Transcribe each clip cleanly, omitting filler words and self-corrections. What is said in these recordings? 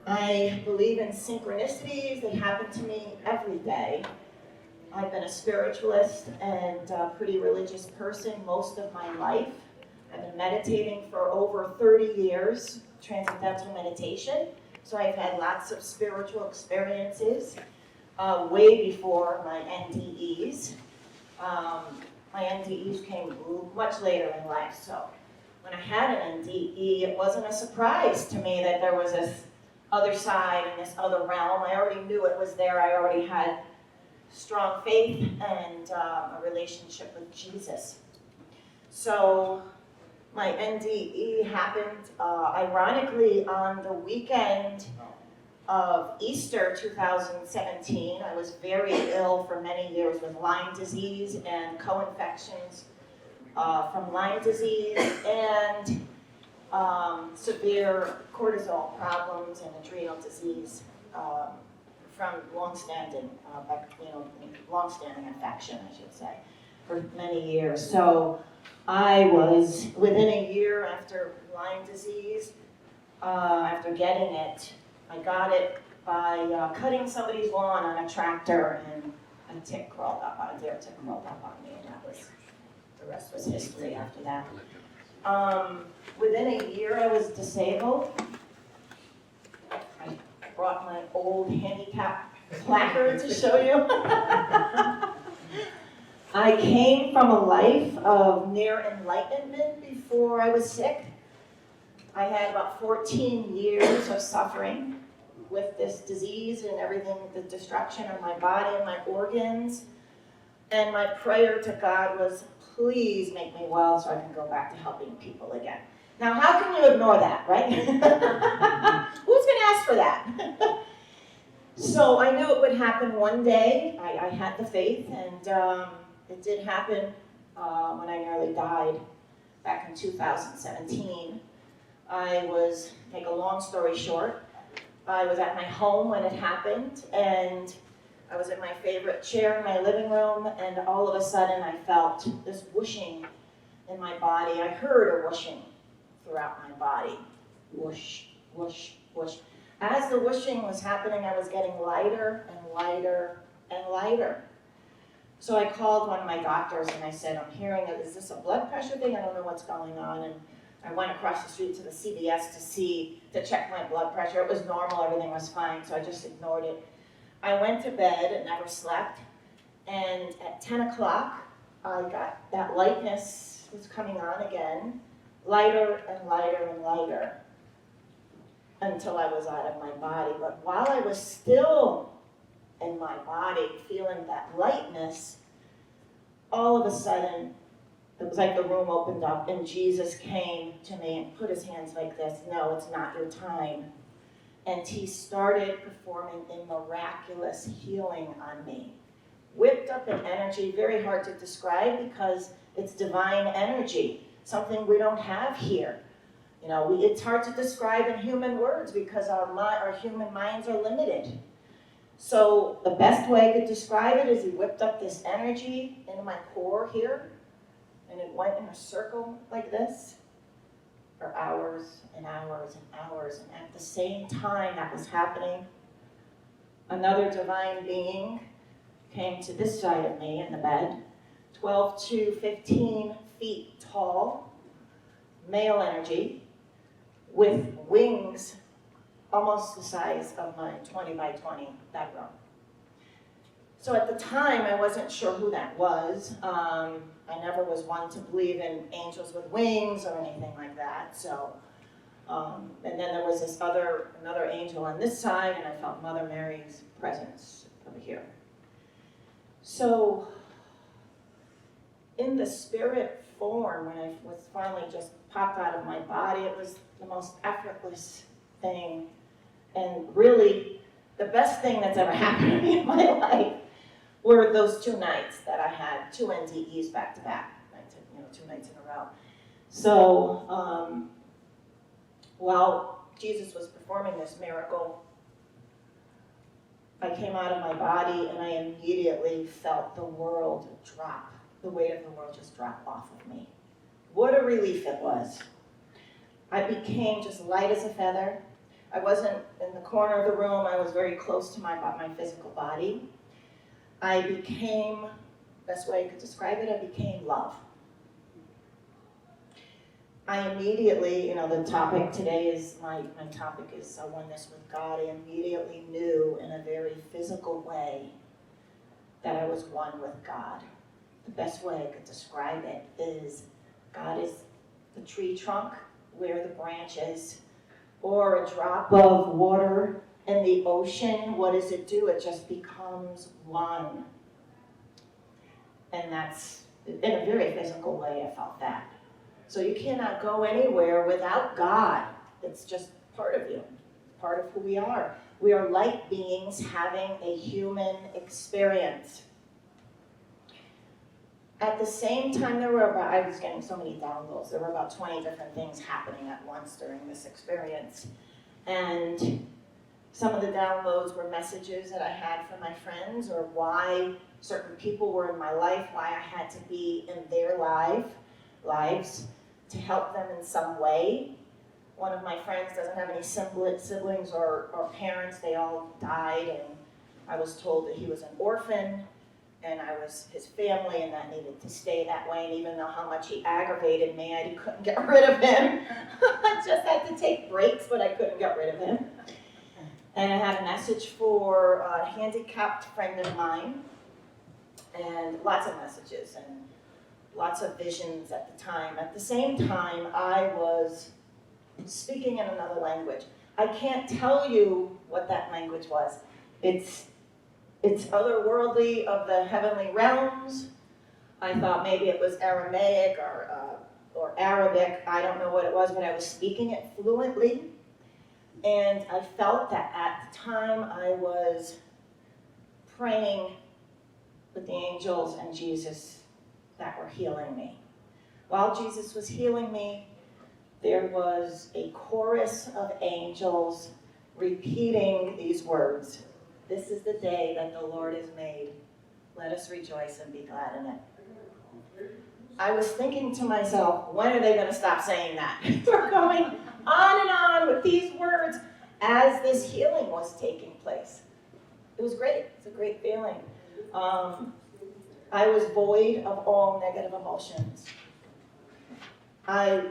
I believe in synchronicities that happen to me every day. I've been a spiritualist and a pretty religious person most of my life. I've been meditating for over 30 years, transcendental meditation. So I've had lots of spiritual experiences way before my NDEs. My NDEs came much later in life. So when I had an NDE, it wasn't a surprise to me that there was this other side and this other realm. I already knew it was there. I already had strong faith and a relationship with Jesus. So my NDE happened ironically on the weekend of Easter 2017. I was very ill for many years with Lyme disease and co-infections from Lyme disease and severe cortisol problems and adrenal disease from long-standing infection, I should say, for many years. So I was, within a year after Lyme disease, after getting it, I got it by cutting somebody's lawn on a tractor, and a deer tick crawled up on me, and the rest was history after that. Within a year, I was disabled. I brought my old handicap placard to show you. I came from a life of near enlightenment before I was sick. I had about 14 years of suffering with this disease and everything, the destruction of my body and my organs. And my prayer to God was, please make me well so I can go back to helping people again. Now, how can you ignore that, right? Who's going to ask for that? So I knew it would happen one day. I had the faith, and it did happen when I nearly died back in 2017. I was, make a long story short, I was at my home when it happened, and I was in my favorite chair in my living room, and all of a sudden I felt this whooshing in my body. I heard a whooshing throughout my body. Whoosh, whoosh, whoosh. As the whooshing was happening, I was getting lighter and lighter and lighter. So I called one of my doctors and I said, I'm hearing, is this a blood pressure thing? I don't know what's going on. And I went across the street to the CVS to check my blood pressure. It was normal, everything was fine, so I just ignored it. I went to bed and never slept. And at 10 o'clock, I got that lightness was coming on again, lighter and lighter and lighter, until I was out of my body. But while I was still in my body, feeling that lightness, all of a sudden, it was like the room opened up and Jesus came to me and put his hands like this. No, it's not your time. And he started performing a miraculous healing on me. Whipped up an energy, very hard to describe because it's divine energy, something we don't have here. You know, it's hard to describe in human words because our human minds are limited. So the best way I could describe it is he whipped up this energy into my core here, and it went in a circle like this for hours and hours and hours. And at the same time that was happening, another divine being came to this side of me in the bed, 12 to 15 feet tall, male energy, with wings almost the size of my 20 by 20 bedroom. So at the time, I wasn't sure who that was. I never was one to believe in angels with wings or anything like that. So, and then there was this another angel on this side, and I felt Mother Mary's presence over here. So, in the spirit form, when I was finally just popped out of my body, it was the most effortless thing, and really the best thing that's ever happened to me in my life were those 2 nights that I had 2 NDEs back to back, 2 nights in a row. So while Jesus was performing this miracle, I came out of my body and I immediately felt the world drop, the weight of the world just drop off of me. What a relief it was. I became just light as a feather. I wasn't in the corner of the room. I was very close to my physical body. I became, best way I could describe it, I became love. I immediately, the topic today is, my topic is oneness with God. I immediately knew in a very physical way that I was one with God. The best way I could describe it is God is the tree trunk where the branch is, or a drop of water in the ocean. What does it do? It just becomes one. And that's, in a very physical way, I felt that. So you cannot go anywhere without God. It's just part of you, part of who we are. We are light beings having a human experience. At the same time, I was getting so many downloads. There were about 20 different things happening at once during this experience. And some of the downloads were messages that I had from my friends, or why certain people were in my life, why I had to be in their lives to help them in some way. One of my friends doesn't have any siblings or parents. They all died, and I was told that he was an orphan, and I was his family, and that needed to stay that way. And even though how much he aggravated me, I couldn't get rid of him. I just had to take breaks, but I couldn't get rid of him. And I had a message for a handicapped friend of mine, and lots of messages and lots of visions at the time. At the same time, I was speaking in another language. I can't tell you what that language was. It's otherworldly, of the heavenly realms. I thought maybe it was Aramaic or Arabic. I don't know what it was, but I was speaking it fluently. And I felt that at the time I was praying with the angels and Jesus that were healing me. While Jesus was healing me, there was a chorus of angels repeating these words. This is the day that the Lord has made. Let us rejoice and be glad in it. I was thinking to myself, when are they going to stop saying that? We're going on and on with these words as this healing was taking place. It was great. It's a great feeling. I was void of all negative emotions. I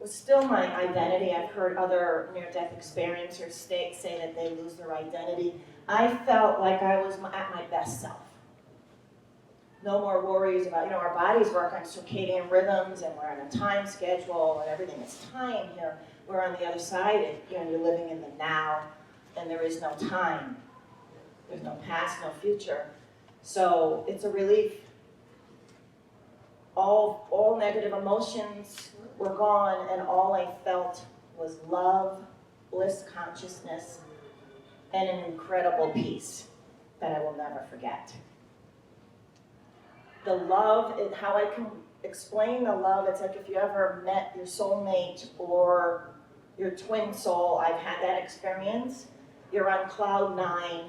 was still my identity. I've heard other near-death experiencers say that they lose their identity. I felt like I was at my best self. No more worries about, our bodies work on circadian rhythms, and we're on a time schedule, and everything is time here. We're on the other side, and you're living in the now, and there is no time. There's no past, no future. So it's a relief. All negative emotions were gone, and all I felt was love, bliss consciousness, and an incredible peace that I will never forget. The love, how I can explain the love, it's like if you ever met your soulmate or your twin soul. I've had that experience. You're on cloud 9,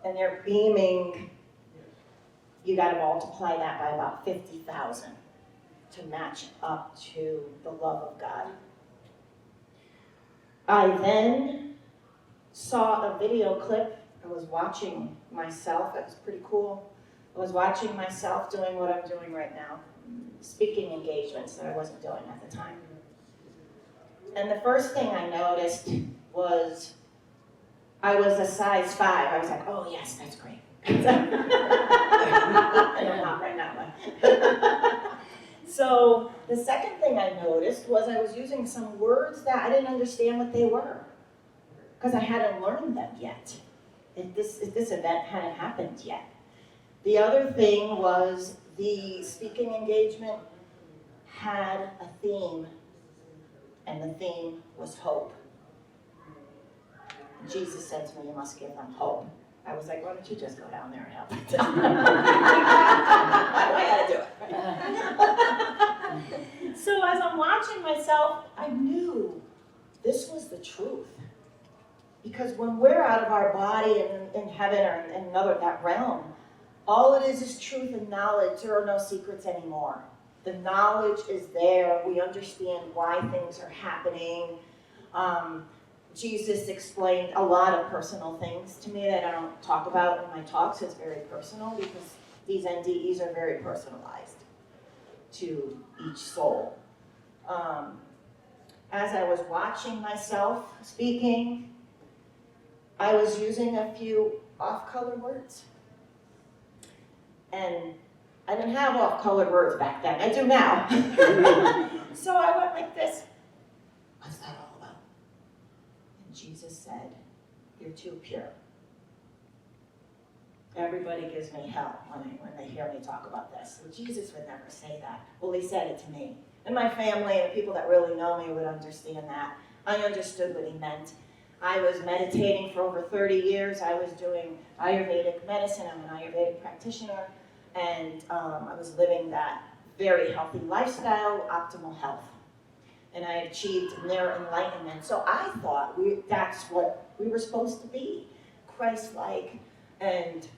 and they're beaming. You got to multiply that by about 50,000 to match up to the love of God. I then saw a video clip. I was watching myself. It was pretty cool. I was watching myself doing what I'm doing right now, speaking engagements that I wasn't doing at the time. And the first thing I noticed was I was a size 5. I was like, oh yes, that's great. And I'm not right now. So the second thing I noticed was I was using some words that I didn't understand what they were, because I hadn't learned them yet. This event hadn't happened yet. The other thing was the speaking engagement had a theme, and the theme was hope. Jesus said to me, you must give them hope. I was like, why don't you just go down there and help it? I gotta do it. So as I'm watching myself, I knew this was the truth. Because when we're out of our body and in heaven or in that realm, all it is truth and knowledge. There are no secrets anymore. The knowledge is there. We understand why things are happening. Jesus explained a lot of personal things to me that I don't talk about in my talks. It's very personal because these NDEs are very personalized to each soul. As I was watching myself speaking, I was using a few off-color words. And I didn't have off-colored words back then. I do now. So I went like this. What's that all about? And Jesus said, you're too pure. Everybody gives me hell when they hear me talk about this. So Jesus would never say that. Well, he said it to me. And my family and the people that really know me would understand that. I understood what he meant. I was meditating for over 30 years. I was doing Ayurvedic medicine. I'm an Ayurvedic practitioner. And I was living that very healthy lifestyle, optimal health. And I achieved near enlightenment. So I thought that's what we were supposed to be, Christ-like, and,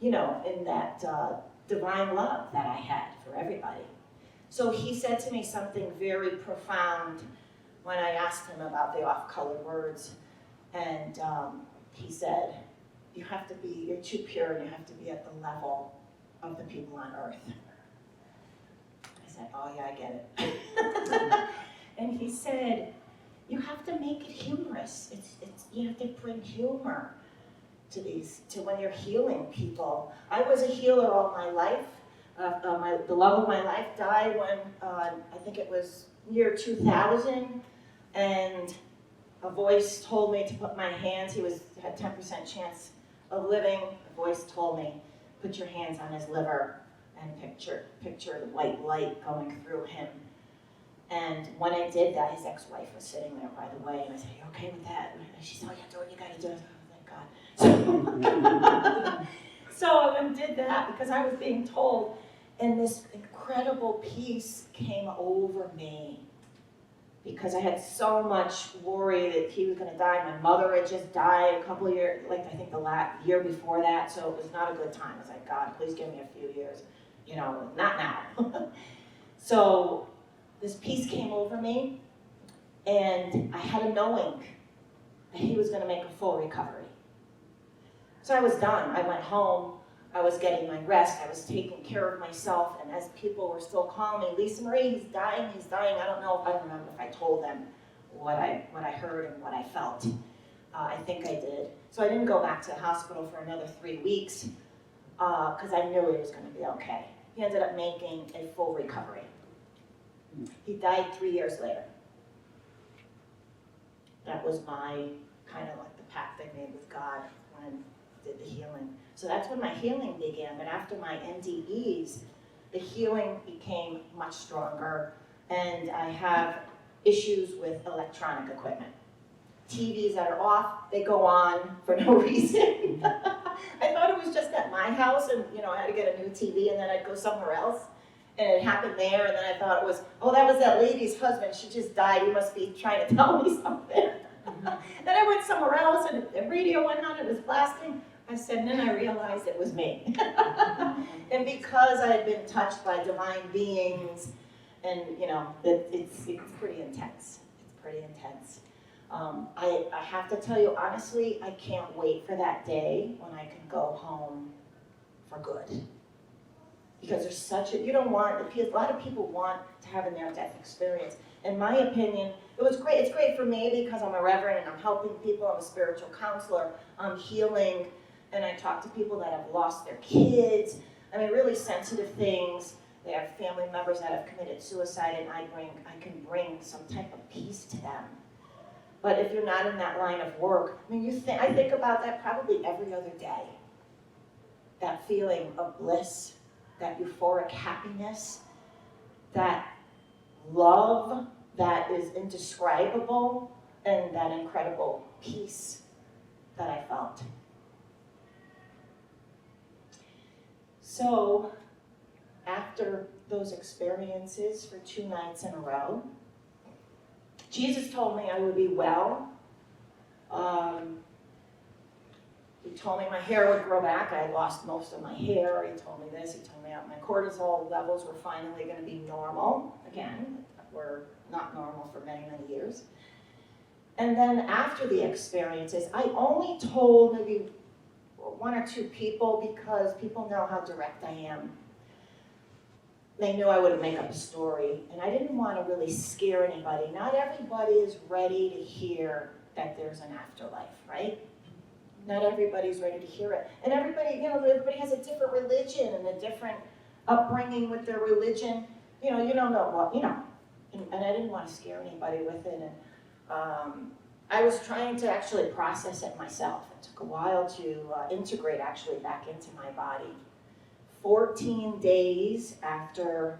you know, in that divine love that I had for everybody. So he said to me something very profound when I asked him about the off-color words. And he said, you're too pure and you have to be at the level of the people on earth. I said, oh yeah, I get it. And he said, you have to make it humorous. You have to bring humor to when you're healing people. I was a healer all my life. The love of my life died when, I think it was year 2000, and a voice told me to put my hands, had 10% chance of living. A voice told me, put your hands on his liver and picture the white light going through him. And when I did that, his ex-wife was sitting there, by the way, and I said, you okay with that? And she said, oh, yeah, do what you gotta do. Oh, thank God. So I went and did that because I was being told, and this incredible peace came over me because I had so much worry that he was gonna die. My mother had just died a couple of years, I think the year before that, so it was not a good time. I was like, God, please give me a few years, not now. So this peace came over me, and I had a knowing that he was gonna make a full recovery. So I was done. I went home. I was getting my rest. I was taking care of myself. And as people were still calling me, Lisamarie, he's dying. I don't know if I remember if I told them what I heard and what I felt. I think I did. So I didn't go back to the hospital for another 3 weeks because I knew he was going to be okay. He ended up making a full recovery. He died 3 years later. That was my kind of like the pact I made with God when I did the healing. So that's when my healing began. But after my NDEs, the healing became much stronger, and I have issues with electronic equipment. TVs that are off, they go on for no reason. I thought it was just at my house, and I had to get a new TV, and then I'd go somewhere else, and it happened there, and then I thought it was, oh, that was that lady's husband. She just died. He must be trying to tell me something. Then I went somewhere else, and the radio went on. It was blasting. I said, and then I realized it was me. And because I had been touched by divine beings, and it's pretty intense. It's pretty intense. I have to tell you, honestly, I can't wait for that day when I can go home for good. Because there's a lot of people want to have a near-death experience. In my opinion, it was great. It's great for me because I'm a reverend and I'm helping people. I'm a spiritual counselor. I'm healing. And I talk to people that have lost their kids. I mean, really sensitive things. They have family members that have committed suicide, and I can bring some type of peace to them. But if you're not in that line of work, I think about that probably every other day. That feeling of bliss, that euphoric happiness, that love that is indescribable, and that incredible peace that I felt. So, after those experiences for 2 nights in a row, Jesus told me I would be well. He told me my hair would grow back. I had lost most of my hair. He told me this. He told me my cortisol levels were finally going to be normal again. Were not normal for many, many years. And then after the experiences, I only told maybe 1 or 2 people because people know how direct I am. They knew I wouldn't make up a story, and I didn't want to really scare anybody. Not everybody is ready to hear that there's an afterlife, right? Not everybody's ready to hear it. And everybody, everybody has a different religion and a different upbringing with their religion. You don't know what, and I didn't want to scare anybody with it. And I was trying to actually process it myself. It took a while to integrate actually back into my body. 14 days after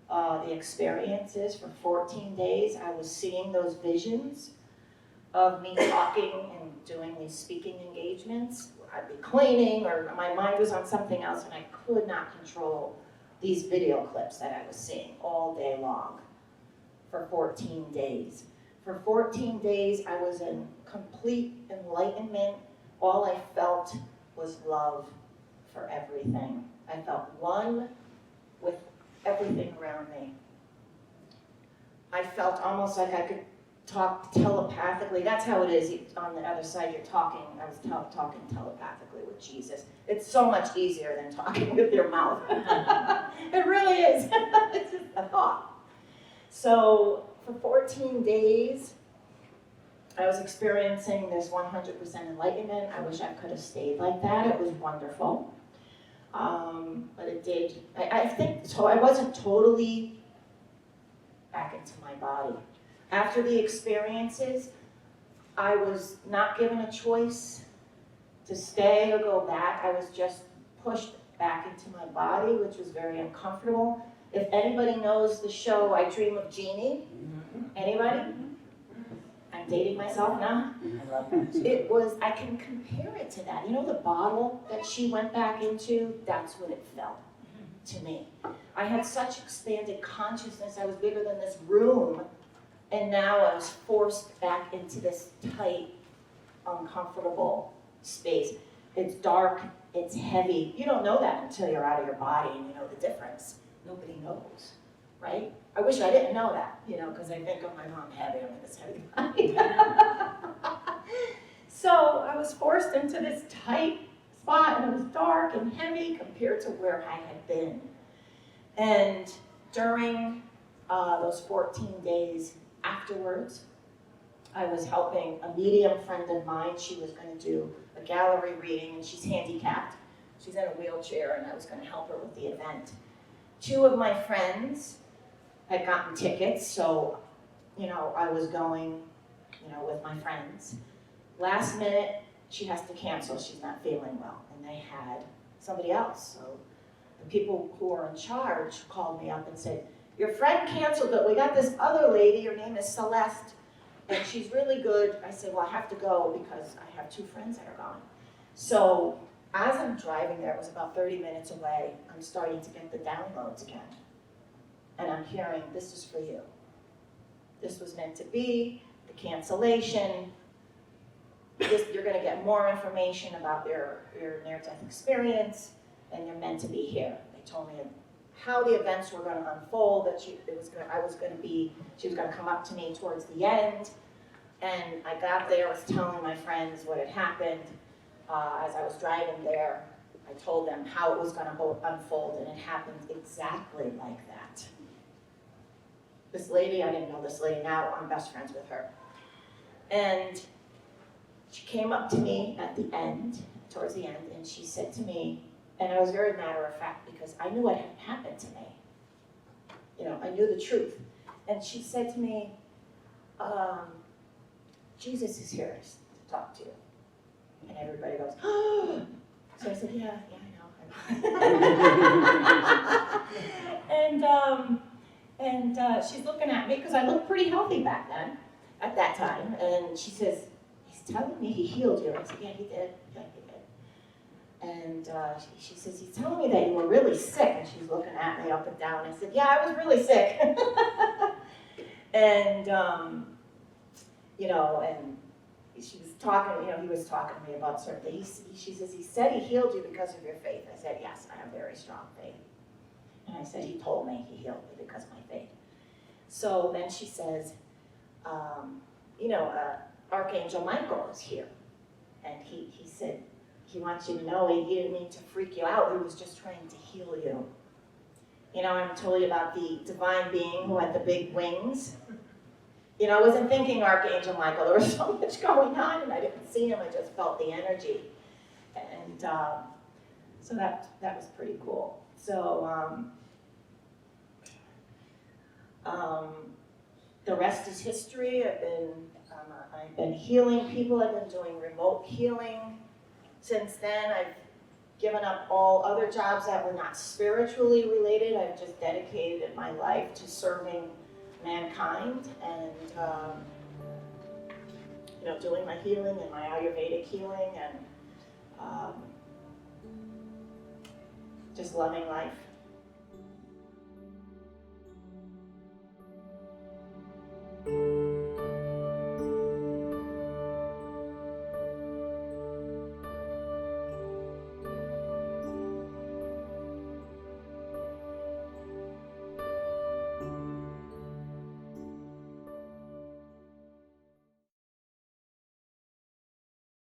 the experiences, for 14 days, I was seeing those visions of me talking and doing these speaking engagements. I'd be cleaning, or my mind was on something else, and I could not control these video clips that I was seeing all day long for 14 days. For 14 days, I was in complete enlightenment. All I felt was love for everything. I felt one with everything around me. I felt almost like I could talk telepathically. That's how it is on the other side. You're talking, I was talking telepathically with Jesus. It's so much easier than talking with your mouth. It really is. It's just a thought. So for 14 days, I was experiencing this 100% enlightenment. I wish I could have stayed like that. It was wonderful. But it did, I think, so I wasn't totally back into my body. After the experiences, I was not given a choice to stay or go back. I was just pushed back into my body, which was very uncomfortable. If anybody knows the show I Dream of Jeannie, anybody? I'm dating myself now. I love that. It was, I can compare it to that. You know the bottle that she went back into? That's what it felt to me. I had such expanded consciousness. I was bigger than this room. And now I was forced back into this tight, uncomfortable space. It's dark, it's heavy. You don't know that until you're out of your body and you know the difference. Nobody knows, right? I wish I didn't know that, because I think of my mom heavy, I'm like this heavy body. So I was forced into this tight spot, and it was dark and heavy compared to where I had been. And during those 14 days afterwards, I was helping a medium friend of mine. She was going to do a gallery reading, and she's handicapped. She's in a wheelchair, and I was going to help her with the event. 2 of my friends had gotten tickets, so, I was going, with my friends. Last minute, she has to cancel. She's not feeling well, and they had somebody else. So the people who are in charge called me up and said, your friend canceled, but we got this other lady, her name is Celeste, and she's really good. I said, well, I have to go because I have 2 friends that are gone. So as I'm driving there, it was about 30 minutes away, I'm starting to get the downloads again. And I'm hearing, this is for you. This was meant to be, the cancellation. You're going to get more information about your near-death experience, and you're meant to be here. They told me how the events were going to unfold, that she was going to come up to me towards the end. And I got there, I was telling my friends what had happened. As I was driving there, I told them how it was going to unfold, and it happened exactly like that. This lady, I didn't know this lady, now I'm best friends with her. And she came up to me at the end, towards the end, and she said to me, and I was very matter of fact because I knew what had happened to me. I knew the truth. And she said to me, Jesus is here to talk to you. And everybody goes, oh. So I said, yeah, I know. And she's looking at me because I looked pretty healthy back then, at that time. And she says, he's telling me he healed you. I said, yeah, he did. Yeah, he did. And she says, he's telling me that you were really sick. And she's looking at me up and down. I said, yeah, I was really sick. And, and she was talking, he was talking to me about certain things. She says, he said he healed you because of your faith. I said, yes, I have very strong faith. And I said, he told me he healed me because of my faith. So then she says, Archangel Michael is here. And he said, he wants you to know he didn't mean to freak you out. He was just trying to heal you. You know, I told you about the divine being who had the big wings. You know, I wasn't thinking Archangel Michael. There was so much going on, and I didn't see him. I just felt the energy. And so that was pretty cool. So the rest is history. I've been healing people. I've been doing remote healing. Since then, I've given up all other jobs that were not spiritually related. I've just dedicated my life to serving mankind and you know, doing my healing and my Ayurvedic healing and just loving life.